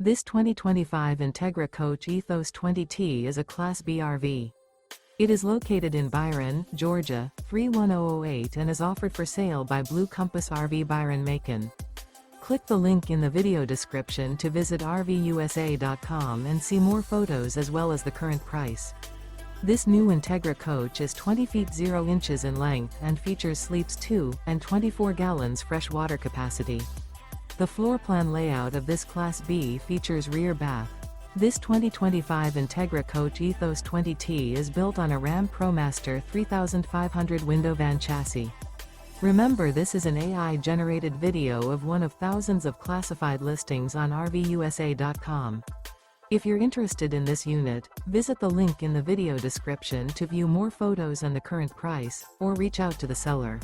This 2025 Entegra Coach Ethos 20T is a Class B RV. It is located in Byron, Georgia, 31008 and is offered for sale by Blue Compass RV Byron-Macon. Click the link in the video description to visit RVUSA.com and see more photos as well as the current price. This new Entegra Coach is 20 feet 0 inches in length and features sleeps 2 and 24 gallons fresh water capacity. The floor plan layout of this Class B features rear bath. This 2025 Entegra Coach Ethos 20T is built on a RAM ProMaster 3500 window van chassis. Remember, this is an AI-generated video of one of thousands of classified listings on RVUSA.com. If you're interested in this unit, visit the link in the video description to view more photos and the current price, or reach out to the seller.